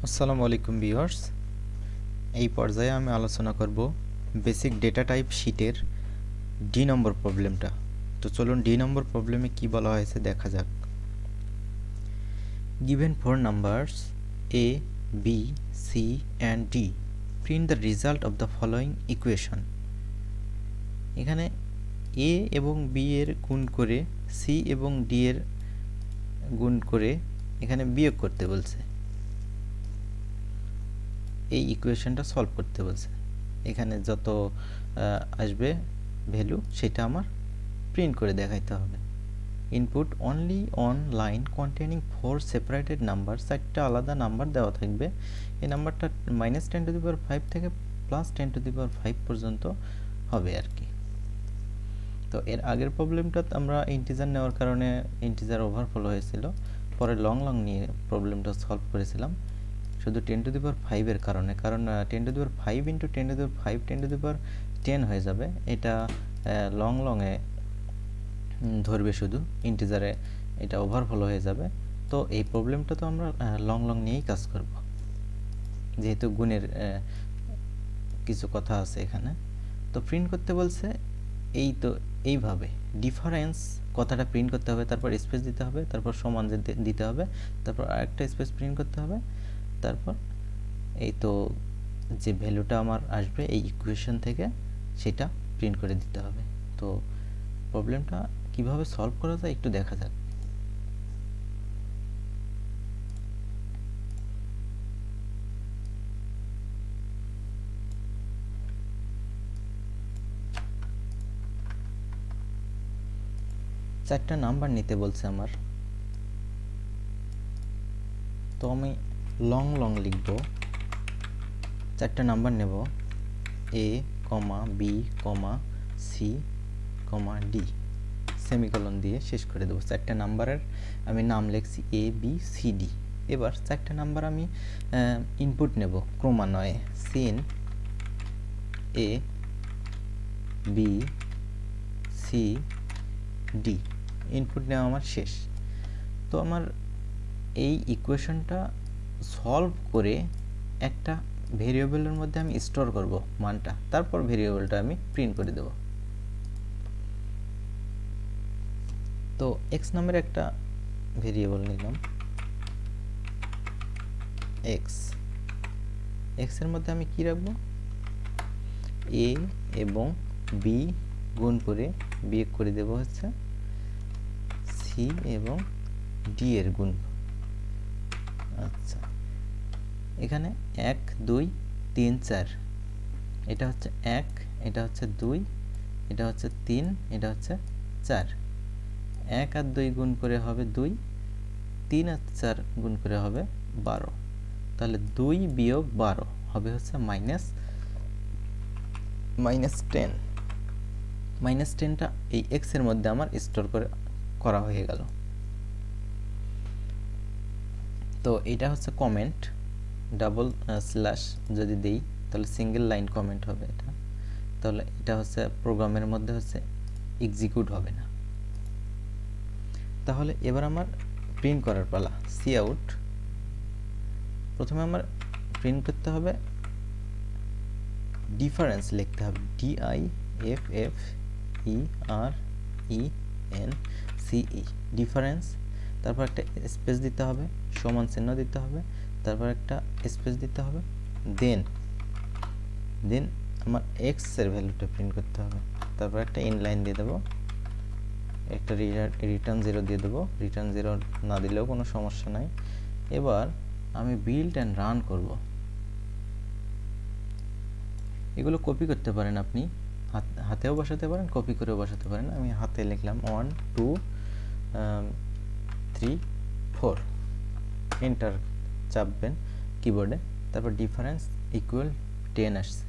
আসসালামু আলাইকুম ভিউয়ার্স। এই পর্যায়ে আমি আলোচনা করব বেসিক ডেটা টাইপ শীটের ডি নম্বর প্রবলেমটা। তো চলুন ডি নম্বর প্রবলেমে কি বলা হয়েছে দেখা যাক। Given four numbers A, B, C and D, print the result of the following equation. এখানে এ এবং বি এর গুণ করে সি এবং ডি এর গুণ করে এখানে বিয়োগ করতে বলছে, এই ইকুয়েশনটা সলভ করতে বলছে। এখানে যত আসবে ভ্যালু সেটা আমার প্রিন্ট করে দেখাইতে হবে। Input only on line containing 4 separated number, 4টা আলাদা নাম্বার দেওয়া থাকবে। এই নাম্বারটা -10⁵ থেকে +10⁵ পর্যন্ত হবে আর কি। তো এর আগের প্রবলেমটা আমরা ইন্টিজার নেওয়ার কারণে ইন্টিজার ওভারফ্লো হয়েছিল, পরে লং নিয়ে প্রবলেমটা সলভ করেছিলাম শুধু 10⁵ এর কারণে, কারণ 10⁵ ইন্টু 10⁵ 10⁻10 হয়ে যাবে। এটা লংয়ে ধরবে, শুধু ইন্টিজারে এটা ওভারফ্লো হয়ে যাবে। তো এই প্রবলেমটা তো আমরা লং নিয়েই কাজ করব, যেহেতু গুণের কিছু কথা আছে এখানে। তো প্রিন্ট করতে বলছে এই তো এইভাবে ডিফারেন্স কথাটা প্রিন্ট করতে হবে, তারপর স্পেস দিতে হবে, তারপর সমান দিতে হবে, তারপর আরেকটা স্পেস প্রিন্ট করতে হবে, তারপর এই তো যে ভ্যালুটা আমার আসবে এই ইকুয়েশন থেকে সেটা প্রিন্ট করে দিতে হবে। তো প্রবলেমটা কিভাবে সলভ করা যায় একটু দেখা যাক। চারটা নাম্বার নিতে বলছে আমার, তো আমি লং লিখব। চারটা নাম্বার নেব, এ, বি, সি, ডি, সেমিকোলন দিয়ে শেষ করে দেবো। চারটা নাম্বারের আমি নাম লিখছি এ, বি, সি, ডি। এবার চারটা নাম্বার আমি ইনপুট নেব ক্রমান্বয়ে। সিন এ, বি, সি, ডি ইনপুট নেওয়া আমার শেষ। তো আমার এই ইকুয়েশনটা সলভ করে একটা ভেরিয়েবলের মধ্যে আমি স্টোর করব মানটা, তারপর ভেরিয়েবলটা আমি প্রিন্ট করে দেব। তো এক্স নামের একটা ভেরিয়েবল নিলাম, এক্স এর মধ্যে আমি কি রাখবো, এ এবং বি গুণ করে বিয়োগ করে দেব হচ্ছে সি এবং ডি এর গুণ। আচ্ছা, এখানে 1 2 3 4, এটা হচ্ছে 1, এটা হচ্ছে 2, এটা হচ্ছে 3, এটা হচ্ছে 4। 1 আর 2 গুণ করে হবে 2, 3 আর 4 গুণ করে হবে 12। তাহলে 2 বিয়োগ 12 হবে হচ্ছে -10। -10টা এই x এর মধ্যে আমার স্টোর করা হয়ে গেল। তো এটা হচ্ছে কমেন্ট, ডাবল স্ল্যাশ যদি দেই তাহলে সিঙ্গেল লাইন কমেন্ট হবে এটা। তাহলে এটা হচ্ছে প্রোগ্রামের মধ্যে হচ্ছে এক্সিকিউট হবে না। তাহলে এবার আমার প্রিন্ট করার পালা। সি আউট, প্রথমে আমার প্রিন্ট করতে হবে, ডিফারেন্স লিখতে হবে, DIFFERENCE, ডিফারেন্স। তারপর একটা স্পেস দিতে হবে, সমান চিহ্ন দিতে হবে, তারপর একটা স্পেস দিতে হবে, দেন আমার এক্স এর ভ্যালুটা প্রিন্ট করতে হবে। তারপর একটা ইনলাইন দিয়ে দেবো, একটা রিটার্ন 0 দিয়ে দেবো। রিটার্ন 0 না দিলেও কোনো সমস্যা নাই। এবার আমি বিল্ড অ্যান্ড রান করব। এগুলো কপি করতে পারেন, আপনি হাতেও বসাতে পারেন, কপি করেও বসাতে পারেন। আমি হাতে লিখলাম 1 2 3 4, এন্টার চাপবেন কিবোর্ডে। তারপর ডিফারেন্স ইকুয়াল 10 আসছে।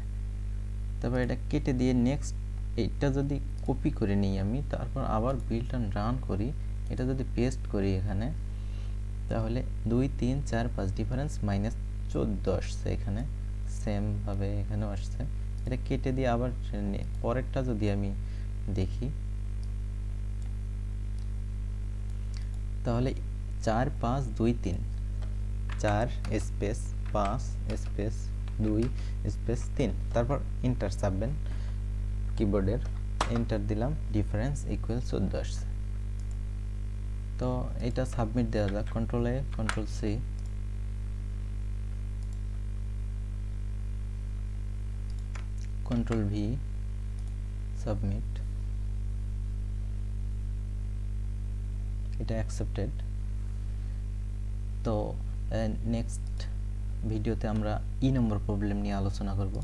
তারপর এটা কেটে দিয়ে নেক্সট, এটা যদি কপি করে নিই আমি, তারপর আবার বিল্ড অ্যান্ড রান করি, এটা যদি পেস্ট করি এখানে, তাহলে 2 3 4 5 ডিফারেন্স -14 আসছে। এখানে সেম ভাবে এখানেও আসছে। এটা কেটে দিয়ে আবার পরেরটা যদি আমি দেখি, তাহলে 4 5 2 3, 4 স্পেস 5 স্পেস 2 স্পেস 3, তারপর এন্টার চাপবেন কিবোর্ডের, এন্টার দিলাম, ডিফারেন্স ইকুয়াল 14 আসছে। তো এটা সাবমিট দেওয়া যাক, control A control C, control V, submit, এটা অ্যাকসেপ্টেড। তো নেক্সট ভিডিওতে আমরা ই নম্বর প্রবলেম নিয়ে আলোচনা করব।